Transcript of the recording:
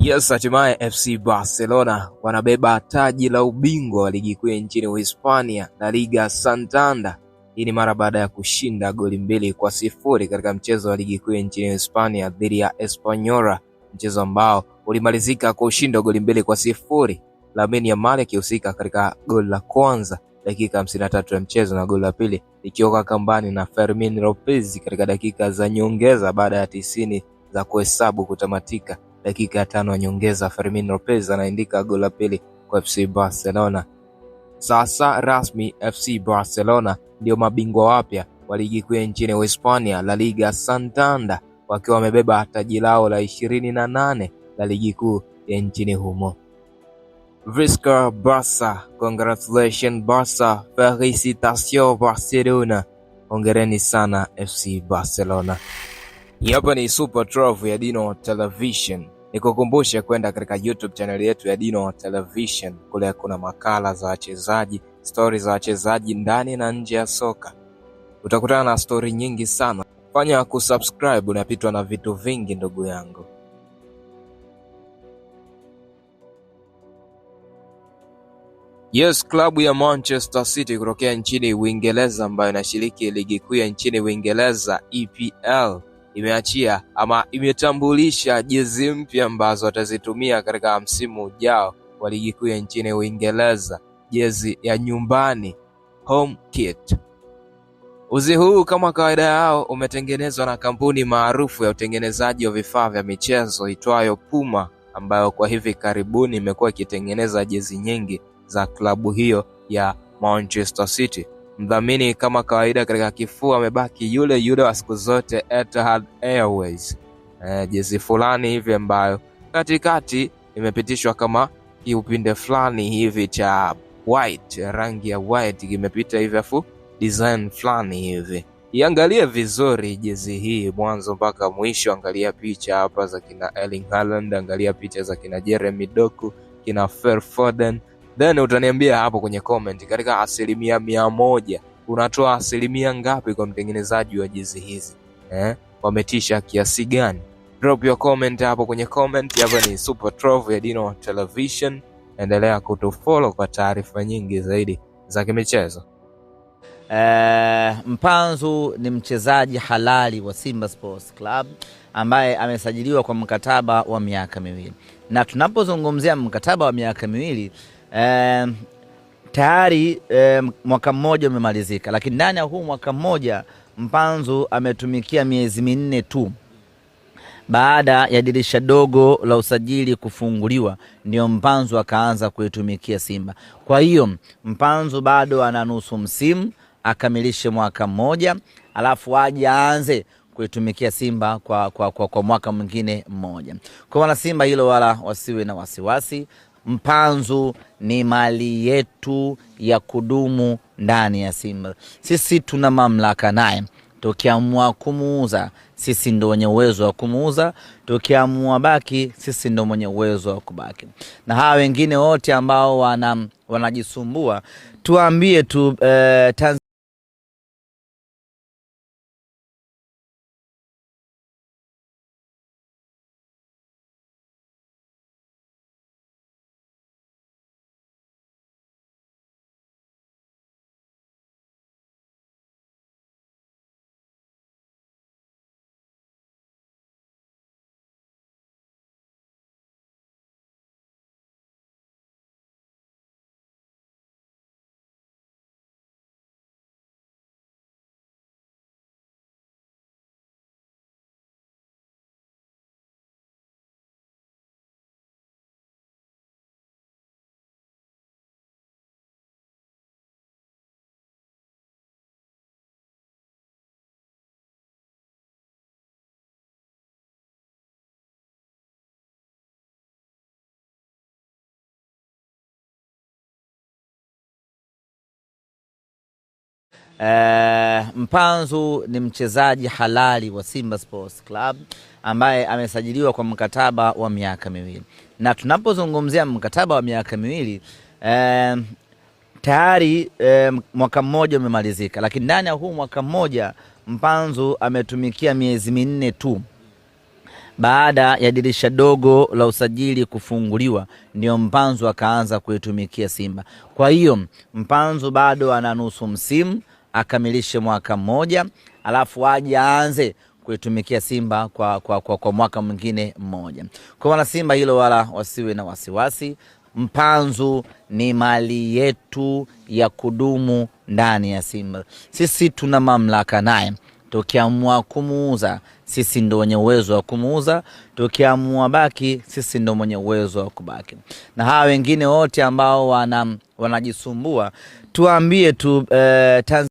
Yes, hatimaye FC Barcelona wanabeba taji la ubingwa wa ligi kuu nchini Uhispania, La Liga Santander. Hii ni mara baada ya kushinda goli 2-0 katika mchezo wa ligi kuu nchini Hispania dhidi ya Espanyol, mchezo ambao ulimalizika kwa ushindi wa goli 2-0, Lamine Yamal akihusika katika goli la kwanza dakika 53 ya mchezo na goli la pili likioka kambani na Fermin Lopez katika dakika za nyongeza baada ya 90 za kuhesabu kutamatika. Dakika ya 5 ya nyongeza Fermin Lopez anaandika goli la pili kwa FC Barcelona. Sasa rasmi FC Barcelona ndio mabingwa wapya wa ligi kuu nchini Uhispania, La Liga Santander, wakiwa wamebeba taji lao la 28 la ligi kuu nchini humo. Visca Barça, congratulations Barça, felicitations Barcelona. Hongereni sana FC Barcelona. Hapa ni Super Trophy ya Dino Television. Nikukumbushe kwenda katika YouTube channel yetu ya Dino Television. Kule kuna makala za wachezaji, stories za wachezaji ndani na nje ya soka. Utakutana na story nyingi sana. Fanya kusubscribe, unapitwa na vitu vingi ndugu yangu. Yes, klabu ya Manchester City kutokea nchini Uingereza ambayo inashiriki ligi kuu ya nchini Uingereza EPL imeachia ama imetambulisha jezi mpya ambazo watazitumia katika msimu ujao wa ligi kuu ya nchini Uingereza, jezi ya nyumbani, home kit. Uzi huu kama kawaida yao umetengenezwa na kampuni maarufu ya utengenezaji wa vifaa vya michezo itwayo Puma, ambayo kwa hivi karibuni imekuwa ikitengeneza jezi nyingi za klabu hiyo ya Manchester City. Mdhamini kama kawaida katika kifua amebaki yule wa siku zote, Etihad Airways. Jezi fulani hivi ambayo katikati imepitishwa kama kiupinde fulani hivi cha white, rangi ya white kimepita hivi afu design fulani hivi. Iangalie vizuri jezi hii mwanzo mpaka mwisho, angalia picha hapa za kina Erling Haaland, angalia picha za kina Jeremy Doku, kina Phil Foden. Then utaniambia hapo kwenye comment, katika 100% unatoa 1% ngapi kwa mtengenezaji wa jezi hizi? Wametisha kiasi gani? Drop your comment hapo kwenye comment. Hapa ni Super Trophy ya Dino Television. Endelea kutufollow kwa taarifa nyingi zaidi za kimichezo. Mpanzu ni mchezaji halali wa Simba Sports Club ambaye amesajiliwa kwa mkataba wa miaka 2. Na tunapozungumzia mkataba wa miaka 2, tayari mwaka mmoja umemalizika, lakini ndani ya huu mwaka mmoja Mpanzu ametumikia miezi 4 tu. Baada ya dirisha dogo la usajili kufunguliwa ndio Mpanzu akaanza kuitumikia Simba. Kwa hiyo Mpanzu bado ana nusu msimu akamilishe mwaka mmoja, alafu aje aanze kuitumikia Simba kwa mwaka mwingine mmoja. Kwa wana Simba hilo wala wasiwe na wasiwasi. Mpanzu ni mali yetu ya kudumu ndani ya Simba. Sisi tuna mamlaka naye. Tukiamua kumuuza, sisi ndo wenye uwezo wa kumuuza. Tukiamua baki, sisi ndo mwenye uwezo wa kubaki. Na hawa wengine wote ambao wanajisumbua, tuambie tu Mpanzu ni mchezaji halali wa Simba Sports Club ambaye amesajiliwa kwa mkataba wa miaka 2. Na tunapozungumzia mkataba wa miaka 2, tayari mwaka mmoja umemalizika, lakini ndani ya huu mwaka mmoja Mpanzu ametumikia miezi 4 tu. baada ya dirisha dogo la usajili kufunguliwa ndio Mpanzu akaanza kuitumikia Simba. Kwa hiyo Mpanzu bado ana nusu msimu akamilishe mwaka mmoja, alafu aje aanze kuitumikia Simba kwa mwaka mwingine mmoja. Kwa wana Simba hilo wala wasiwe na wasiwasi. Mpanzu ni mali yetu ya kudumu ndani ya Simba. Sisi tuna mamlaka naye. Tukiamua kumuuza, sisi ndo wenye uwezo wa kumuuza. Tukiamua baki, sisi ndo mwenye uwezo wa kubaki. Na hawa wengine wote ambao wanajisumbua, tuambie tu